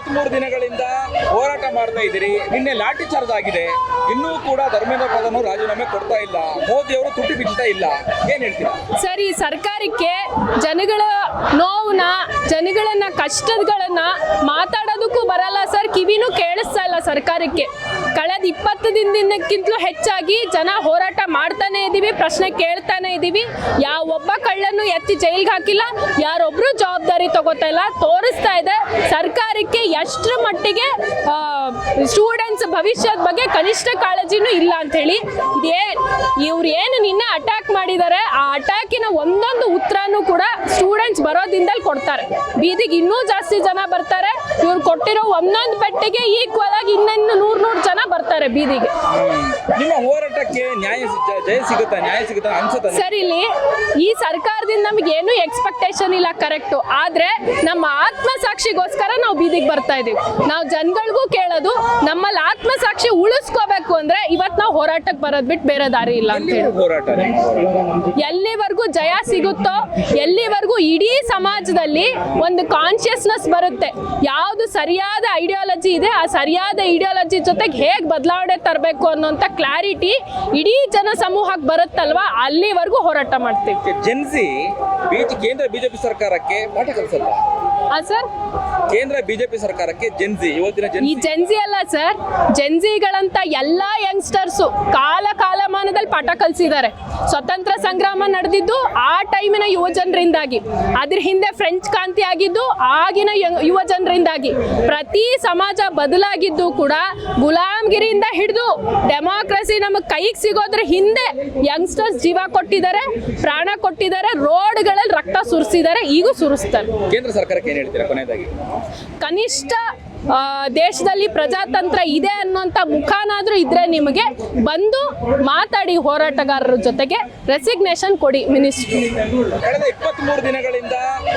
23 ದಿನಗಳಿಂದ ಹೋರಾಟ ಮಾಡ್ತಾ ಇದ್ದೀರಿ. ನಿನ್ನೆ ಲಾಠಿ ಚಾರ್ಜ್ ಆಗಿದೆ. ಇನ್ನೂ ಕೂಡ ಧರ್ಮೇಂದ್ರ ಪ್ರಧಾನ್ ರಾಜೀನಾಮೆ ಕೊಡ್ತಾ ಇಲ್ಲ. ಮೋದಿ ಅವರು ತುಟಿ ಬಿಡ್ತಾ ಇಲ್ಲ. ಏನ್ ಹೇಳ್ತೀರಾ ಸರ್? ಈ ಸರ್ಕಾರಕ್ಕೆ ಜನಗಳ ನೋವನ್ನ, ಜನಗಳನ್ನ ಕಷ್ಟಗಳನ್ನ ಮಾತಾಡೋದಕ್ಕೂ ಬರಲ್ಲ ಸರ್, ಕಿವಿನೂ ಕೇಳಿಸ್ತಾ ಇಲ್ಲ ಸರ್ಕಾರಕ್ಕೆ. ಕಳೆದ 20 ದಿನಕ್ಕಿಂತಲೂ ಹೆಚ್ಚಾಗಿ ಜನ ಹೋರಾಟ ಮಾಡ್ತಾನೆ ಇದೀವಿ, ಪ್ರಶ್ನೆ ಕೇಳ್ತಾನೆ ಇದೀವಿ. ಯಾವೊಬ್ಬ ಕಳ್ಳನ್ನು ಎತ್ತಿ ಜೈಲ್ಗೆ ಹಾಕಿಲ್ಲ, ಯಾರೊಬ್ರು ಜವಾಬ್ದಾರಿ ತಗೋತಾ ಇಲ್ಲ. ತೋರಿಸ್ತಾ ಇದೆ ಸರ್ಕಾರಕ್ಕೆ ಎಷ್ಟರ ಮಟ್ಟಿಗೆ ಸ್ಟೂಡೆಂಟ್ಸ್ ಭವಿಷ್ಯದ ಬಗ್ಗೆ ಕನಿಷ್ಠ ಕಾಳಜಿನೂ ಇಲ್ಲ ಅಂತ ಹೇಳಿ. ಇವ್ರು ಏನು ನಿನ್ನೆ ಅಟ್ಯಾಕ್ ಮಾಡಿದ್ದಾರೆ, ಆ ಅಟ್ಯಾಕಿನ ಒಂದೊಂದು ಉತ್ತರನೂ ಕೂಡ ಸ್ಟೂಡೆಂಟ್ಸ್ ಬರೋದಿಂದಲೇ ಕೊಡ್ತಾರೆ. ಬೀದಿಗೆ ಇನ್ನೂ ಜಾಸ್ತಿ ಜನ ಬರ್ತಾರೆ. ಇವ್ರು ಕೊಟ್ಟಿರೋ ಒಂದೊಂದು ಪೆಟ್ಟಿಗೆ ಈಕ್ವಲ್ ಆಗಿ ಇನ್ನೊಂದು 100 ಜನ ಬರ್ತಾರೆ ಬೀದಿಗೆ. ನಿಮ್ಮ ಹೋರಾಟಕ್ಕೆ ಜಯ ಸಿಗುತ್ತಾ ಅನ್ಸುತ್ತೆ ಸರ್? ಇಲ್ಲಿ ಈ ಸರ್ಕಾರದಿಂದ ನಮ್ಗೆ ಏನು ಎಕ್ಸ್ಪೆಕ್ಟೇಷನ್ ಇಲ್ಲ, ಕರೆಕ್ಟು. ಆದ್ರೆ ನಮ್ಮ ಆತ್ಮಸಾಕ್ಷಿಗೋಸ್ಕರ ನಾವು ಬೀದಿಗೆ ಬರ್ತಾ ಇದೀವಿ. ನಾವು ಜನಗಳಿಗೂ ಕೇಳೋದು, ನಮ್ಮಲ್ಲಿ ಆತ್ಮಸಾಕ್ಷಿ ಉಳಿಸ್ಕೋಬೇಕು ಅಂದ್ರೆ ಇವತ್ತು ನಾವು ಹೋರಾಟಕ್ಕೆ ಬರೋದ್ ಬಿಟ್ಟು ಬೇರೆ ದಾರಿ ಇಲ್ಲ ಅಂತ ಹೇಳಿ. ಎಲ್ಲಿವರೆಗೂ ಜಯ ಸಿಗುತ್ತೋ, ಎಲ್ಲಿವರೆಗೂ ಇಡೀ ಸಮಾಜದಲ್ಲಿ ಒಂದು ಕಾನ್ಶಿಯಸ್ನೆಸ್ ಬರುತ್ತೆ, ಯಾವುದು ಸರಿಯಾದ ಐಡಿಯಾಲಜಿ ಇದೆ, ಆ ಸರಿಯಾದ ಐಡಿಯಾಲಜಿ ಜೊತೆಗೆ ಹೇಗೆ ಬದಲಾವಣೆ ತರಬೇಕು ಅನ್ನೋಂಥ ಕ್ಲಾರಿಟಿ ಇಡೀ ಜನ ಸಮೂಹಕ್ಕೆ ಬರುತ್ತಲ್ವಾ, ಅಲ್ಲಿವರೆಗೂ ಹೋರಾಟ ಮಾಡ್ತೀವಿ. ಕೇಂದ್ರ ಬಿಜೆಪಿ ಸರ್ಕಾರಕ್ಕೆ ಪಾಠ ಕಲಿಸಲ್ಲ ಸರ್? ಕೇಂದ್ರ ಬಿಜೆಪಿ ಸರ್ಕಾರಕ್ಕೆ ಈ ಜೆನ್ಸಿ ಅಲ್ಲ ಸರ್, ಜೆನ್ಸಿಗಳಂತ ಎಲ್ಲಾ ಯಂಗ್ಸ್ಟರ್ಸು ಕಾಲಮಾನದಲ್ಲಿ ಪಾಠ ಕಲಿಸಿದ್ದಾರೆ. ಸ್ವತಂತ್ರ ಸಂಗ್ರಾಮ ನಡೆದಿದ್ದು ಆ ಟೈಮಿನ ಯುವ ಜನರಿಂದಾಗಿ, ಅದ್ರ ಹಿಂದೆ ಫ್ರೆಂಚ್ ಕ್ರಾಂತಿ ಆಗಿದ್ದು ಆಗಿನ ಯುವ ಜನರಿಂದಾಗಿ. ಪ್ರತಿ ಸಮಾಜ ಬದಲಾಗಿದ್ದು ಕೂಡ ಗುಲಾಮ್ಗಿರಿಯಿಂದ ಹಿಡಿದು ಡೆಮಾಕ್ರಸಿ ನಮಗೆ ಕೈಗೆ ಸಿಗೋದ್ರ ಹಿಂದೆ ಯಂಗ್ಸ್ಟರ್ಸ್ ಜೀವ ಕೊಟ್ಟಿದ್ದಾರೆ, ಪ್ರಾಣ ಕೊಟ್ಟಿದ್ದಾರೆ, ರೋಡ್ಗಳಲ್ಲಿ ರಕ್ತ ಸುರಿಸಿದ್ದಾರೆ, ಈಗೂ ಸುರಿಸ್ತಾರೆ. ಕೇಂದ್ರ ಸರ್ಕಾರಕ್ಕೆ ಏನ್ ಹೇಳ್ತೀರಾ ಕೊನೆಯದಾಗಿ? ಕನಿಷ್ಠ ದೇಶದಲ್ಲಿ ಪ್ರಜಾತಂತ್ರ ಇದೆ ಅನ್ನುವಂಥ ಮುಖಾನಾದ್ರೂ ಇದ್ರೆ ನಿಮಗೆ ಬಂದು ಮಾತಾಡಿ ಹೋರಾಟಗಾರರ ಜೊತೆಗೆ ರೆಸಿಗ್ನೇಷನ್ ಕೊಡಿ ಮಿನಿಸ್ಟ್ರಿ. ಕಳೆದ 23 ದಿನಗಳಿಂದ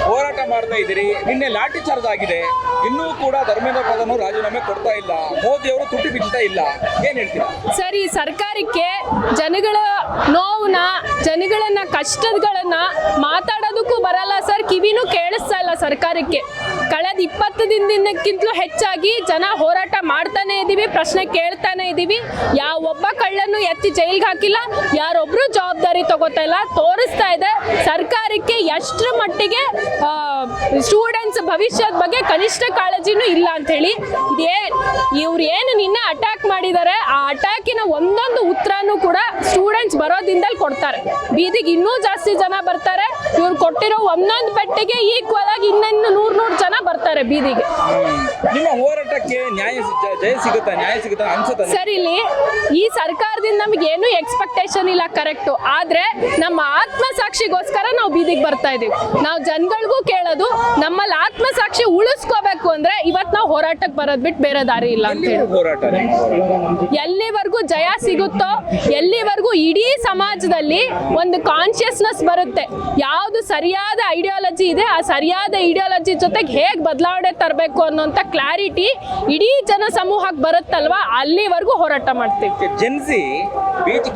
ಹೋರಾಟ ಮಾಡ್ತಾ ಇದ್ದೀರಿ. ನಿನ್ನೆ ಲಾಠಿ ಚಾರ್ಜ್ ಆಗಿದೆ. ಇನ್ನೂ ಕೂಡ ಧರ್ಮೇಂದ್ರ ಪ್ರಧಾನ್ ರಾಜೀನಾಮೆ ಕೊಡ್ತಾ ಇಲ್ಲ. ಮೋದಿ ಅವರು ತುಟಿ ಬಿಡ್ತಾ ಇಲ್ಲ. ಏನ್ ಹೇಳ್ತೀರಾ ಸರ್? ಈ ಸರ್ಕಾರಕ್ಕೆ ಜನಗಳ ನೋವನ್ನ, ಜನಗಳನ್ನ ಕಷ್ಟಗಳನ್ನ ಮಾತಾಡೋದಕ್ಕೂ ಬರಲ್ಲ ಸರ್, ಕಿವಿನೂ ಕೇಳಿಸ್ತಾ ಇಲ್ಲ ಸರ್ಕಾರಕ್ಕೆ. ಕಳೆದ 20 ದಿನಕ್ಕಿಂತಲೂ ಹೆಚ್ಚಾಗಿ ಜನ ಹೋರಾಟ ಮಾಡ್ತಾನೆ ಇದೀವಿ, ಪ್ರಶ್ನೆ ಕೇಳ್ತಾನೆ ಇದೀವಿ. ಯಾವೊಬ್ಬ ಕಳ್ಳನ್ನು ಎತ್ತಿ ಜೈಲ್ಗೆ ಹಾಕಿಲ್ಲ, ಯಾರೊಬ್ರು ಜವಾಬ್ದಾರಿ ತಗೋತಾ ಇಲ್ಲ. ತೋರಿಸ್ತಾ ಇದೆ ಸರ್ಕಾರಕ್ಕೆ ಎಷ್ಟರ ಮಟ್ಟಿಗೆ ಸ್ಟೂಡೆಂಟ್ಸ್ ಭವಿಷ್ಯದ ಬಗ್ಗೆ ಕನಿಷ್ಠ ಕಾಳಜಿನೂ ಇಲ್ಲ ಅಂತ ಹೇಳಿ. ಇವ್ರು ಏನು ನಿನ್ನೆ ಅಟ್ಯಾಕ್ ಮಾಡಿದ್ದಾರೆ, ಆ ಅಟ್ಯಾಕಿನ ಒಂದೊಂದು ಉತ್ತರನೂ ಕೂಡ ಸ್ಟೂಡೆಂಟ್ಸ್ ಬರೋದಿಂದಲೇ ಕೊಡ್ತಾರೆ. ಬೀದಿಗೆ ಇನ್ನೂ ಜಾಸ್ತಿ ಜನ ಬರ್ತಾರೆ. ಇವ್ರು ಕೊಟ್ಟಿರೋ ಒಂದೊಂದು ಪೆಟ್ಟಿಗೆ ಈಕ್ವಲ್ ಆಗಿ ಇನ್ನೊಂದು 100 ಜನ ಬರ್ತಾರೆ ಬೀದಿಗೆ. ನಿಮ್ಮ ಹೋರಾಟಕ್ಕೆ ಜಯ ಸಿಗುತ್ತಾ ಅನ್ಸುತ್ತೆ ಸರ್? ಇಲ್ಲಿ ಈ ಸರ್ಕಾರದಿಂದ ನಮ್ಗೆ ಏನು ಎಕ್ಸ್ಪೆಕ್ಟೇಷನ್ ಇಲ್ಲ, ಕರೆಕ್ಟು. ಆದ್ರೆ ನಮ್ಮ ಆತ್ಮಸಾಕ್ಷಿಗೋಸ್ಕರ ನಾವು ಬೀದಿಗೆ ಬರ್ತಾ ಇದೀವಿ. ನಾವು ಜನಗಳಿಗೂ ಕೇಳೋದು, ನಮ್ಮಲ್ಲಿ ಆತ್ಮಸಾಕ್ಷಿ ಉಳಿಸ್ಕೋಬೇಕು ಅಂದ್ರೆ ಇವತ್ತು ನಾವು ಹೋರಾಟಕ್ಕೆ ಬರೋದ್ ಬಿಟ್ಟು ಬೇರೆ ದಾರಿ ಇಲ್ಲ ಅಂತ ಹೇಳಿ. ಎಲ್ಲಿವರೆಗೂ ಜಯ ಸಿಗುತ್ತೋ, ಎಲ್ಲಿವರೆಗೂ ಇಡೀ ಸಮಾಜದಲ್ಲಿ ಒಂದು ಕಾನ್ಶಿಯಸ್ನೆಸ್ ಬರುತ್ತೆ, ಯಾವುದು ಸರಿಯಾದ ಐಡಿಯಾಲಜಿ ಇದೆ, ಆ ಸರಿಯಾದ ಐಡಿಯಾಲಜಿ ಜೊತೆಗೆ ಹೇಗೆ ಬದಲಾವಣೆ ತರಬೇಕು ಅನ್ನೋಂಥ ಕ್ಲಾರಿಟಿ ಇಡೀ ಜನ ಸಮೂಹಕ್ಕೆ ಬರುತ್ತಲ್ವಾ, ಅಲ್ಲಿವರೆಗೂ ಹೋರಾಟ ಮಾಡ್ತೀವಿ.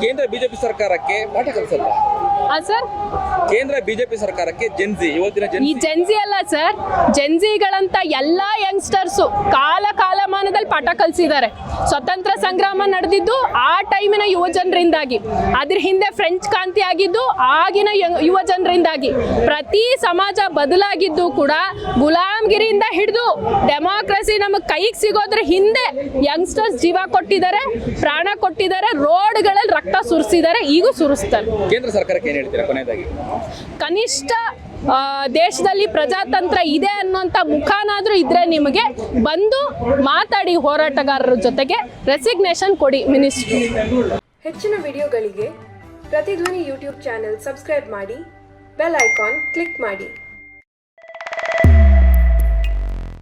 ಕೇಂದ್ರ ಬಿಜೆಪಿ ಸರ್ಕಾರಕ್ಕೆ ಪಾಠ ಕಲಿಸಲ್ಲ ಸರ್? ಕೇಂದ್ರ ಬಿಜೆಪಿ ಸರ್ಕಾರಕ್ಕೆ ಈ ಜೆನ್ಸಿ ಅಲ್ಲ ಸರ್, ಜೆನ್ಸಿಗಳಂತ ಎಲ್ಲಾ ಯಂಗ್ಸ್ಟರ್ಸು ಕಾಲಮಾನದಲ್ಲಿ ಪಾಠ ಕಲಿಸಿದ್ದಾರೆ. ಸ್ವತಂತ್ರ ಸಂಗ್ರಾಮ ನಡೆದಿದ್ದು ಆ ಟೈಮಿನ ಯುವ ಜನರಿಂದಾಗಿ, ಅದ್ರ ಹಿಂದೆ ಫ್ರೆಂಚ್ ಕ್ರಾಂತಿ ಆಗಿದ್ದು ಆಗಿನ ಯುವ ಜನರಿಂದಾಗಿ. ಪ್ರತಿ ಸಮಾಜ ಬದಲಾಗಿದ್ದು ಕೂಡ ಗುಲಾಮ್ಗಿರಿಯಿಂದ ಹಿಡಿದು ಡೆಮಾಕ್ರಸಿ ನಮಗೆ ಕೈಗೆ ಸಿಗೋದ್ರ ಹಿಂದೆ ಯಂಗ್ಸ್ಟರ್ಸ್ ಜೀವ ಕೊಟ್ಟಿದ್ದಾರೆ, ಪ್ರಾಣ ಕೊಟ್ಟಿದ್ದಾರೆ, ರೋಡ್ಗಳಲ್ಲಿ ರಕ್ತ ಸುರಿಸಿದ್ದಾರೆ, ಈಗೂ ಸುರಿಸ್ತಾರೆ. ಕೇಂದ್ರ ಸರ್ಕಾರಕ್ಕೆ ಏನ್ ಹೇಳ್ತೀರಾ ಕೊನೆಯದಾಗಿ? ಕನಿಷ್ಠ ದೇಶದಲ್ಲಿ ಪ್ರಜಾತಂತ್ರ ಇದೆ ಅನ್ನುವಂಥ ಮುಖಾನಾದ್ರೂ ಇದ್ರೆ ನಿಮಗೆ ಬಂದು ಮಾತಾಡಿ ಹೋರಾಟಗಾರರ ಜೊತೆಗೆ ರೆಸಿಗ್ನೇಷನ್ ಕೊಡಿ ಮಿನಿಸ್ಟ್ರಿ. ಹೆಚ್ಚಿನ ವಿಡಿಯೋಗಳಿಗೆ ಪ್ರತಿಧ್ವನಿ ಯೂಟ್ಯೂಬ್ ಚಾನೆಲ್ ಸಬ್ಸ್ಕ್ರೈಬ್ ಮಾಡಿ, ಬೆಲ್ ಐಕಾನ್ ಕ್ಲಿಕ್ ಮಾಡಿ.